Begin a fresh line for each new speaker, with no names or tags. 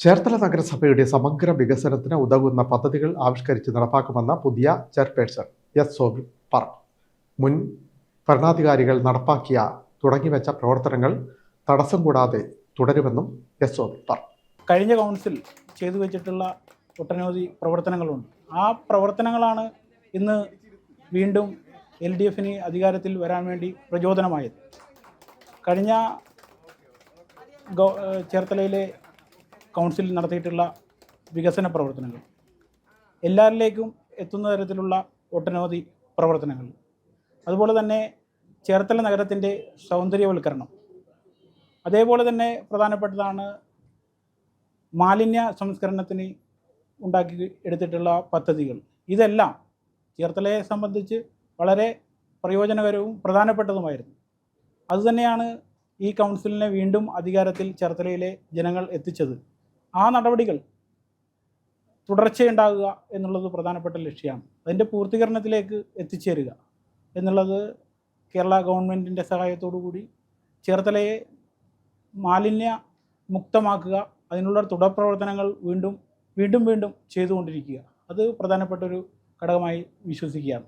ചേർത്തല നഗരസഭയുടെ സമഗ്ര വികസനത്തിന് ഉതകുന്ന പദ്ധതികൾ ആവിഷ്കരിച്ച് നടപ്പാക്കുമെന്ന പുതിയ ചെയർപേഴ്സൺ എസ് സോബി പറഞ്ഞു. മുൻ ഭരണാധികാരികൾ നടപ്പാക്കിയ തുടങ്ങിവെച്ച പ്രവർത്തനങ്ങൾ തടസ്സം കൂടാതെ തുടരുമെന്നും എസ് സോബി പറഞ്ഞു.
കഴിഞ്ഞ കൗൺസിൽ ചെയ്തു വെച്ചിട്ടുള്ള ഒട്ടനവധി പ്രവർത്തനങ്ങളുണ്ട്. ആ പ്രവർത്തനങ്ങളാണ് ഇന്ന് വീണ്ടും LDFന് അധികാരത്തിൽ വരാൻ വേണ്ടി പ്രചോദനമായത്. കഴിഞ്ഞ ചേർത്തലയിലെ കൗൺസിൽ നടത്തിയിട്ടുള്ള വികസന പ്രവർത്തനങ്ങൾ, എല്ലാവരിലേക്കും എത്തുന്ന തരത്തിലുള്ള ഒട്ടനവധി പ്രവർത്തനങ്ങൾ, അതുപോലെ തന്നെ ചേർത്തല നഗരത്തിൻ്റെ സൗന്ദര്യവൽക്കരണം, അതേപോലെ തന്നെ പ്രധാനപ്പെട്ടതാണ് മാലിന്യ സംസ്കരണത്തിന് ഉണ്ടാക്കി എടുത്തിട്ടുള്ള പദ്ധതികൾ. ഇതെല്ലാം ചേർത്തലയെ സംബന്ധിച്ച് വളരെ പ്രയോജനകരവും പ്രധാനപ്പെട്ടതുമായിരുന്നു. അതുതന്നെയാണ് ഈ കൗൺസിലിനെ വീണ്ടും അധികാരത്തിൽ ചേർത്തലയിലെ ജനങ്ങൾ എത്തിച്ചത്. ആ നടപടികൾ തുടർച്ചയുണ്ടാകുക എന്നുള്ളത് പ്രധാനപ്പെട്ട ലക്ഷ്യമാണ്. അതിൻ്റെ പൂർത്തീകരണത്തിലേക്ക് എത്തിച്ചേരുക എന്നുള്ളത് കേരള ഗവൺമെൻറ്റിൻ്റെ സഹായത്തോടു കൂടി ചേർത്തലയെ മാലിന്യ മുക്തമാക്കുക, അതിനുള്ള തുടർ പ്രവർത്തനങ്ങൾ വീണ്ടും ചെയ്തുകൊണ്ടിരിക്കുക, അത് പ്രധാനപ്പെട്ട ഒരു ഘടകമായി വിശ്വസിക്കുകയാണ്.